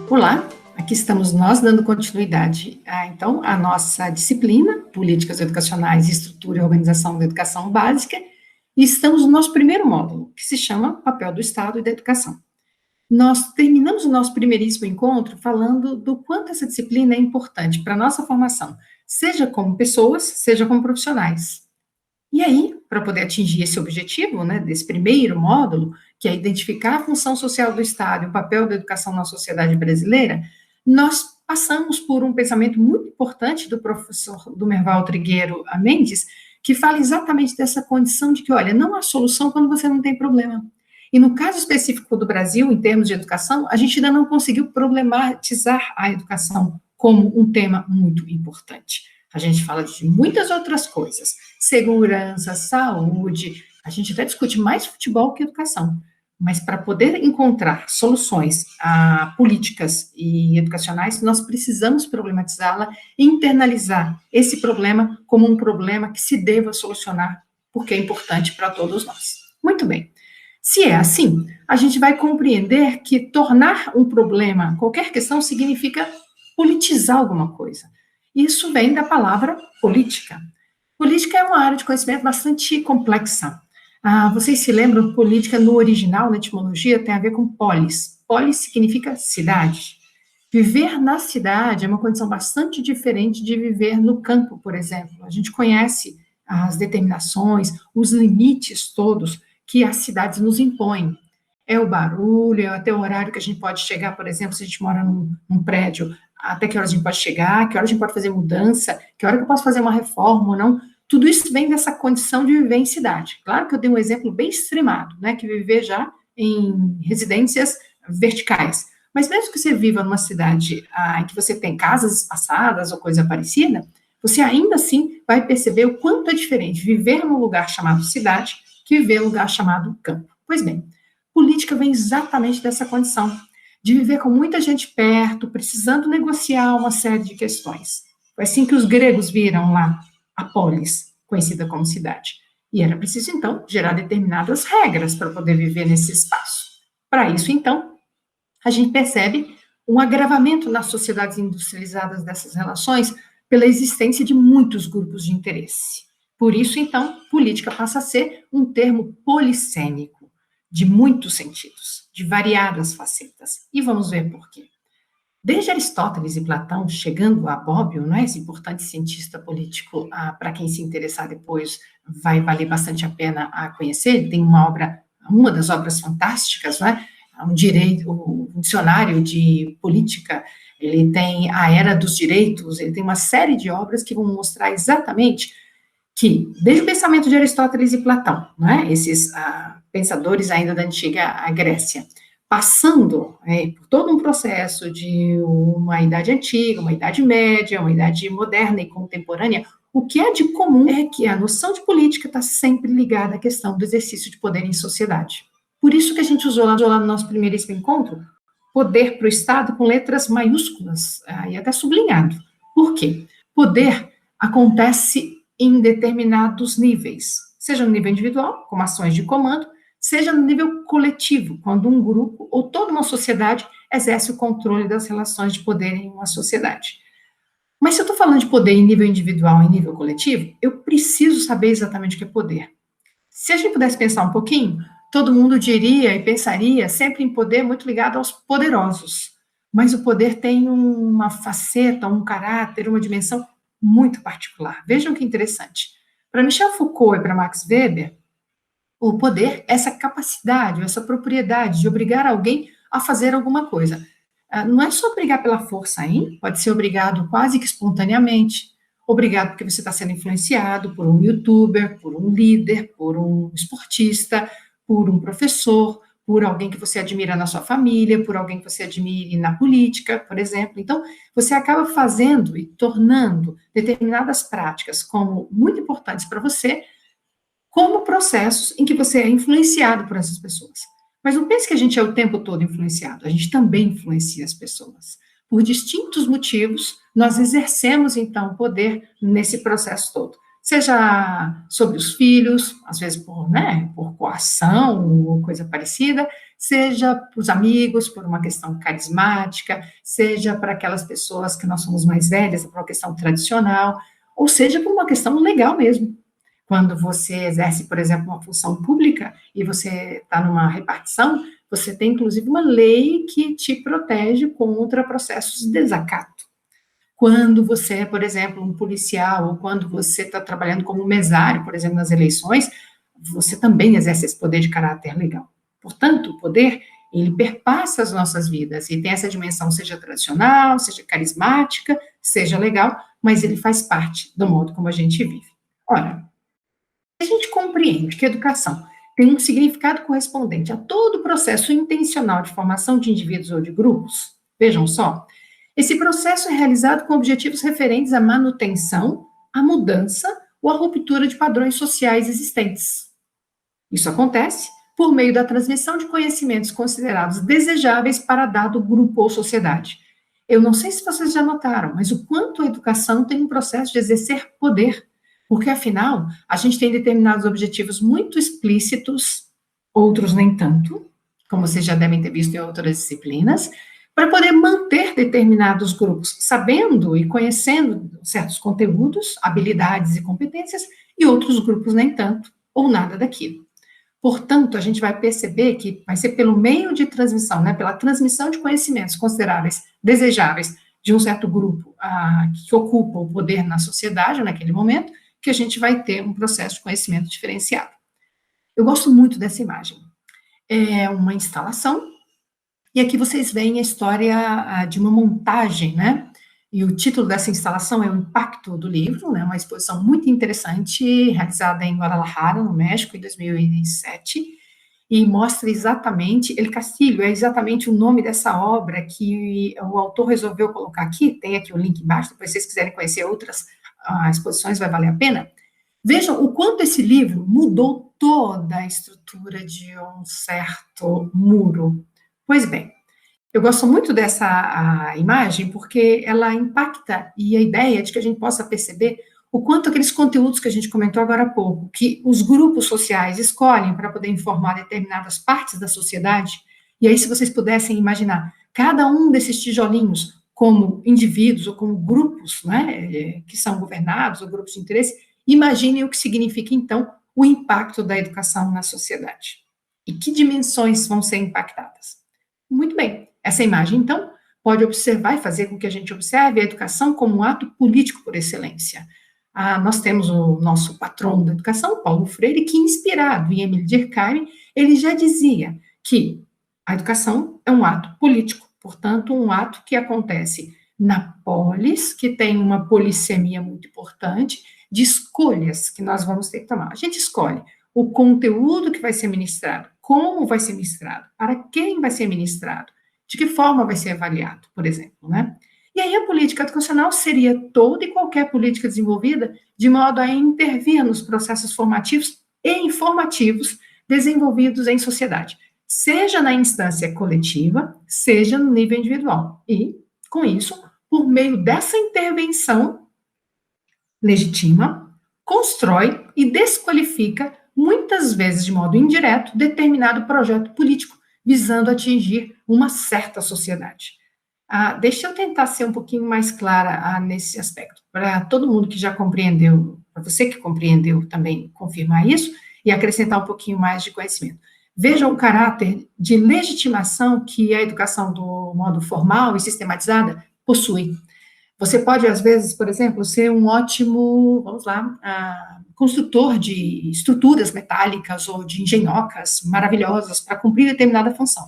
Olá, aqui estamos nós dando continuidade então à nossa disciplina, Políticas Educacionais, Estrutura e Organização da Educação Básica, e estamos no nosso primeiro módulo, que se chama Papel do Estado e da Educação. Nós terminamos o nosso primeiríssimo encontro falando do quanto essa disciplina é importante para a nossa formação, seja como pessoas, seja como profissionais. E aí, para poder atingir esse objetivo, né, desse primeiro módulo, que é identificar a função social do Estado e o papel da educação na sociedade brasileira, nós passamos por um pensamento muito importante do professor Dumerval Trigueiro Mendes, que fala exatamente dessa condição de que, olha, não há solução quando você não tem problema. E no caso específico do Brasil, em termos de educação, a gente ainda não conseguiu problematizar a educação como um tema muito importante. A gente fala de muitas outras coisas, segurança, saúde, a gente até discute mais futebol que educação, mas para poder encontrar soluções políticas e educacionais, nós precisamos problematizá-la e internalizar esse problema como um problema que se deva solucionar, porque é importante para todos nós. Muito bem. Se é assim, a gente vai compreender que tornar um problema, qualquer questão, significa politizar alguma coisa. Isso vem da palavra política. Política é uma área de conhecimento bastante complexa. Vocês se lembram, política no original, na etimologia, tem a ver com polis. Polis significa cidade. Viver na cidade é uma condição bastante diferente de viver no campo, por exemplo. A gente conhece as determinações, os limites todos que as cidades nos impõem. É o barulho, é até o horário que a gente pode chegar, por exemplo, se a gente mora num prédio, até que hora a gente pode chegar, que hora a gente pode fazer mudança, que hora que eu posso fazer uma reforma ou não. Tudo isso vem dessa condição de viver em cidade. Claro que eu dei um exemplo bem extremado, né, que viver já em residências verticais. Mas mesmo que você viva numa cidade em que você tem casas espaçadas ou coisa parecida, você ainda assim vai perceber o quanto é diferente viver num lugar chamado cidade que viver num lugar chamado campo. Pois bem, política vem exatamente dessa condição, de viver com muita gente perto, precisando negociar uma série de questões. Foi assim que os gregos viram lá a polis, conhecida como cidade. E era preciso, então, gerar determinadas regras para poder viver nesse espaço. Para isso, então, a gente percebe um agravamento nas sociedades industrializadas dessas relações pela existência de muitos grupos de interesse. Por isso, então, política passa a ser um termo polissêmico, de muitos sentidos, de variadas facetas. E vamos ver por quê. Desde Aristóteles e Platão, chegando a Bobbio, né, esse importante cientista político, para quem se interessar depois, vai valer bastante a pena a conhecer, ele tem uma das obras fantásticas, né, um dicionário de política, ele tem a Era dos Direitos, ele tem uma série de obras que vão mostrar exatamente que, desde o pensamento de Aristóteles e Platão, né, esses pensadores ainda da antiga Grécia, passando por todo um processo de uma idade antiga, uma idade média, uma idade moderna e contemporânea, o que é de comum é que a noção de política está sempre ligada à questão do exercício de poder em sociedade. Por isso que a gente usou lá no nosso primeiríssimo encontro, poder para o Estado com letras maiúsculas, e até sublinhado. Por quê? Poder acontece em determinados níveis, seja no nível individual, como ações de comando, seja no nível coletivo, quando um grupo ou toda uma sociedade exerce o controle das relações de poder em uma sociedade. Mas se eu estou falando de poder em nível individual e em nível coletivo, eu preciso saber exatamente o que é poder. Se a gente pudesse pensar um pouquinho, todo mundo diria e pensaria sempre em poder muito ligado aos poderosos, mas o poder tem uma faceta, um caráter, uma dimensão muito particular. Vejam que interessante. Para Michel Foucault e para Max Weber, o poder é essa capacidade, essa propriedade de obrigar alguém a fazer alguma coisa. Não é só obrigar pela força, hein? Pode ser obrigado quase que espontaneamente, obrigado porque você está sendo influenciado por um youtuber, por um líder, por um esportista, por um professor, por alguém que você admira na sua família, por alguém que você admire na política, por exemplo. Então, você acaba fazendo e tornando determinadas práticas como muito importantes para você, como processos em que você é influenciado por essas pessoas. Mas não pense que a gente é o tempo todo influenciado, a gente também influencia as pessoas. Por distintos motivos, nós exercemos, então, poder nesse processo todo. Seja sobre os filhos, às vezes por coação ou coisa parecida, seja para os amigos, por uma questão carismática, seja para aquelas pessoas que nós somos mais velhas, por uma questão tradicional, ou seja, por uma questão legal mesmo. Quando você exerce, por exemplo, uma função pública e você está numa repartição, você tem, inclusive, uma lei que te protege contra processos de desacato. Quando você é, por exemplo, um policial, ou quando você está trabalhando como mesário, por exemplo, nas eleições, você também exerce esse poder de caráter legal. Portanto, o poder, ele perpassa as nossas vidas, e tem essa dimensão, seja tradicional, seja carismática, seja legal, mas ele faz parte do modo como a gente vive. Ora, a gente compreende que a educação tem um significado correspondente a todo o processo intencional de formação de indivíduos ou de grupos, vejam só, esse processo é realizado com objetivos referentes à manutenção, à mudança ou à ruptura de padrões sociais existentes. Isso acontece por meio da transmissão de conhecimentos considerados desejáveis para dado grupo ou sociedade. Eu não sei se vocês já notaram, mas o quanto a educação tem um processo de exercer poder, porque, afinal, a gente tem determinados objetivos muito explícitos, outros nem tanto, como vocês já devem ter visto em outras disciplinas, para poder manter determinados grupos sabendo e conhecendo certos conteúdos, habilidades e competências, e outros grupos nem tanto, ou nada daquilo. Portanto, a gente vai perceber que vai ser pelo meio de transmissão, né, pela transmissão de conhecimentos consideráveis, desejáveis, de um certo grupo que ocupa o poder na sociedade naquele momento, que a gente vai ter um processo de conhecimento diferenciado. Eu gosto muito dessa imagem. É uma instalação, e aqui vocês veem a história de uma montagem, né? E o título dessa instalação é O Impacto do Livro, né? Uma exposição muito interessante, realizada em Guadalajara, no México, em 2007, e mostra exatamente, El Castillo é exatamente o nome dessa obra que o autor resolveu colocar aqui, tem aqui o link embaixo, depois se vocês quiserem conhecer outras exposições, vai valer a pena. Vejam o quanto esse livro mudou toda a estrutura de um certo muro. Pois bem, eu gosto muito dessa imagem porque ela impacta e a ideia de que a gente possa perceber o quanto aqueles conteúdos que a gente comentou agora há pouco, que os grupos sociais escolhem para poder informar determinadas partes da sociedade, e aí se vocês pudessem imaginar cada um desses tijolinhos como indivíduos ou como grupos, né, que são governados ou grupos de interesse, imaginem o que significa, então, o impacto da educação na sociedade. E que dimensões vão ser impactadas? Muito bem, essa imagem, então, pode observar e fazer com que a gente observe a educação como um ato político por excelência. Nós temos o nosso patrono da educação, Paulo Freire, que, inspirado em Émile Durkheim, ele já dizia que a educação é um ato político, portanto, um ato que acontece na polis, que tem uma polissemia muito importante, de escolhas que nós vamos ter que tomar. A gente escolhe o conteúdo que vai ser ministrado, como vai ser ministrado, para quem vai ser ministrado, de que forma vai ser avaliado, por exemplo, né? E aí a política educacional seria toda e qualquer política desenvolvida de modo a intervir nos processos formativos e informativos desenvolvidos em sociedade, seja na instância coletiva, seja no nível individual. E, com isso, por meio dessa intervenção, legitima, constrói e desqualifica, muitas vezes de modo indireto, determinado projeto político, visando atingir uma certa sociedade. Deixa eu tentar ser um pouquinho mais clara nesse aspecto, para todo mundo que já compreendeu, para você que compreendeu também confirmar isso, e acrescentar um pouquinho mais de conhecimento. Vejam o caráter de legitimação que a educação do modo formal e sistematizada possui. Você pode, às vezes, por exemplo, ser um ótimo, vamos lá, construtor de estruturas metálicas ou de engenhocas maravilhosas para cumprir determinada função.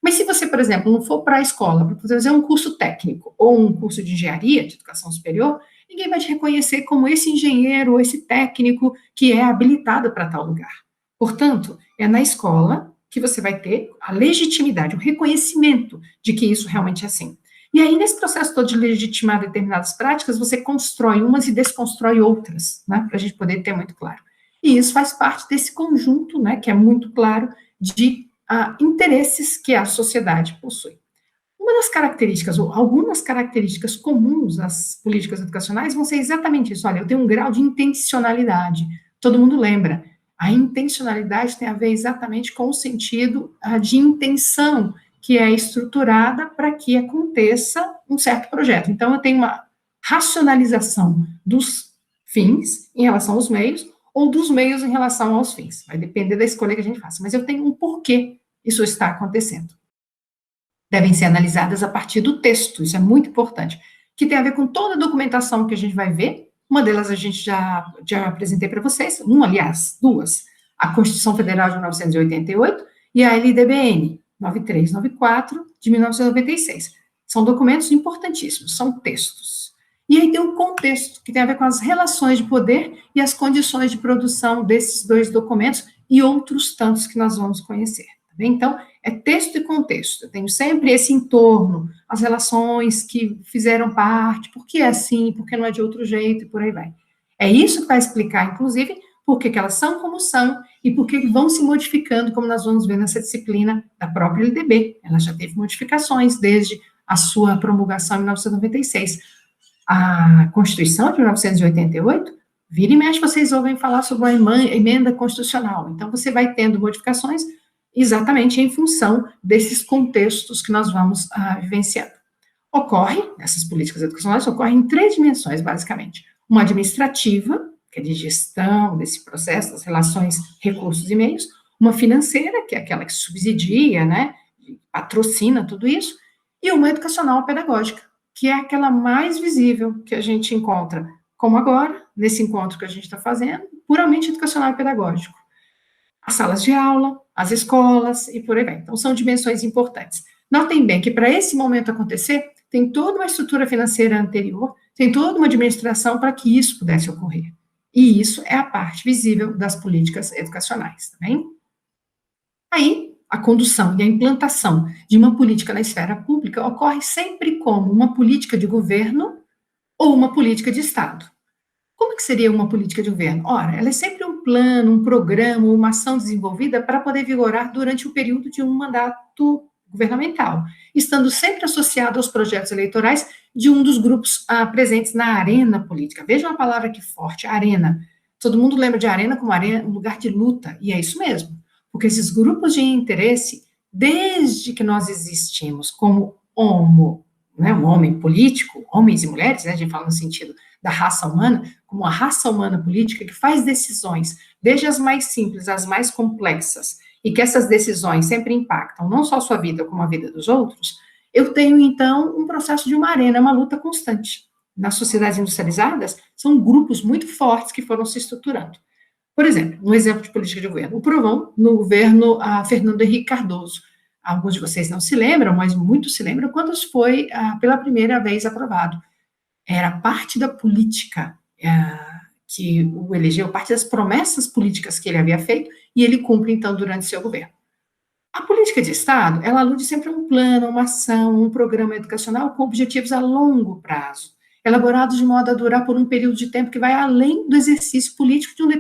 Mas se você, por exemplo, não for para a escola para fazer um curso técnico ou um curso de engenharia, de educação superior, ninguém vai te reconhecer como esse engenheiro ou esse técnico que é habilitado para tal lugar. Portanto, é na escola que você vai ter a legitimidade, o reconhecimento de que isso realmente é assim. E aí, nesse processo todo de legitimar determinadas práticas, você constrói umas e desconstrói outras, né, para a gente poder ter muito claro. E isso faz parte desse conjunto, né, que é muito claro, de interesses que a sociedade possui. Uma das características, ou algumas características comuns às políticas educacionais vão ser exatamente isso. Olha, eu tenho um grau de intencionalidade. Todo mundo lembra, A intencionalidade tem a ver exatamente com o sentido de intenção que é estruturada para que aconteça um certo projeto. Então, eu tenho uma racionalização dos fins em relação aos meios, ou dos meios em relação aos fins. Vai depender da escolha que a gente faça. Mas eu tenho um porquê isso está acontecendo. Devem ser analisadas a partir do texto, isso é muito importante, que tem a ver com toda a documentação que a gente vai ver. Uma delas a gente já apresentei para vocês, aliás, duas, a Constituição Federal de 1988 e a LDBN 9394 de 1996. São documentos importantíssimos, são textos. E aí tem um contexto, que tem a ver com as relações de poder e as condições de produção desses dois documentos e outros tantos que nós vamos conhecer. Tá bem? Então, é texto e contexto. Eu tenho sempre esse entorno, as relações que fizeram parte, por que é assim, por que não é de outro jeito, e por aí vai. É isso que vai explicar, inclusive, por que elas são como são e por que vão se modificando, como nós vamos ver nessa disciplina da própria LDB. Ela já teve modificações desde a sua promulgação em 1996. A Constituição de 1988, vira e mexe, vocês ouvem falar sobre uma emenda constitucional. Então, você vai tendo modificações exatamente em função desses contextos que nós vamos vivenciando. Essas políticas educacionais ocorrem em três dimensões, basicamente. Uma administrativa, que é de gestão desse processo, das relações, recursos e meios. Uma financeira, que é aquela que subsidia, né, patrocina tudo isso. E uma educacional pedagógica, que é aquela mais visível que a gente encontra, como agora, nesse encontro que a gente está fazendo, puramente educacional e pedagógico. As salas de aula, as escolas e por aí vai. Então, são dimensões importantes. Notem bem que para esse momento acontecer, tem toda uma estrutura financeira anterior, tem toda uma administração para que isso pudesse ocorrer. E isso é a parte visível das políticas educacionais, tá bem? Aí, a condução e a implantação de uma política na esfera pública ocorre sempre como uma política de governo ou uma política de Estado. Como que seria uma política de governo? Ora, ela é sempre um plano, um programa, uma ação desenvolvida para poder vigorar durante o período de um mandato governamental, estando sempre associado aos projetos eleitorais de um dos grupos presentes na arena política. Vejam a palavra que forte, arena. Todo mundo lembra de arena como arena, um lugar de luta, e é isso mesmo, porque esses grupos de interesse, desde que nós existimos como um homem político, homens e mulheres, né, a gente fala no sentido da raça humana, como a raça humana política que faz decisões, desde as mais simples às mais complexas, e que essas decisões sempre impactam não só a sua vida, como a vida dos outros, eu tenho, então, um processo de uma arena, uma luta constante. Nas sociedades industrializadas, são grupos muito fortes que foram se estruturando. Por exemplo, um exemplo de política de governo, o PROVAN, no governo Fernando Henrique Cardoso. Alguns de vocês não se lembram, mas muitos se lembram quando foi pela primeira vez aprovado. Era parte da política que o elegeu, parte das promessas políticas que ele havia feito, e ele cumpre, então, durante seu governo. A política de Estado, ela alude sempre a um plano, uma ação, um programa educacional com objetivos a longo prazo, elaborados de modo a durar por um período de tempo que vai além do exercício político de uma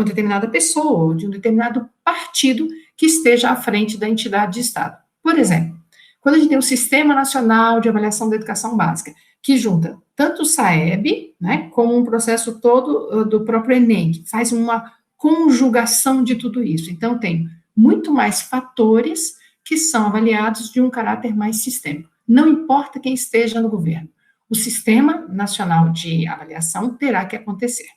determinada pessoa, ou de um determinado partido que esteja à frente da entidade de Estado. Por exemplo, quando a gente tem o Sistema Nacional de Avaliação da Educação Básica, que junta tanto o SAEB, né, como um processo todo do próprio Enem, que faz uma conjugação de tudo isso. Então, tem muito mais fatores que são avaliados de um caráter mais sistêmico. Não importa quem esteja no governo, o Sistema Nacional de Avaliação terá que acontecer.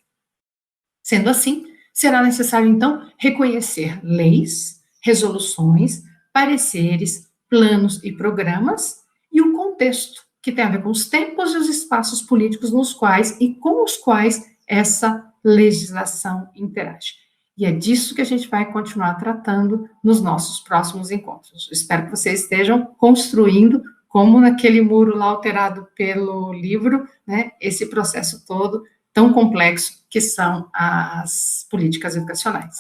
Sendo assim, será necessário, então, reconhecer leis, resoluções, pareceres, planos e programas e o contexto, que tem a ver com os tempos e os espaços políticos nos quais e com os quais essa legislação interage. E é disso que a gente vai continuar tratando nos nossos próximos encontros. Eu espero que vocês estejam construindo, como naquele muro lá alterado pelo livro, né, esse processo todo tão complexo que são as políticas educacionais.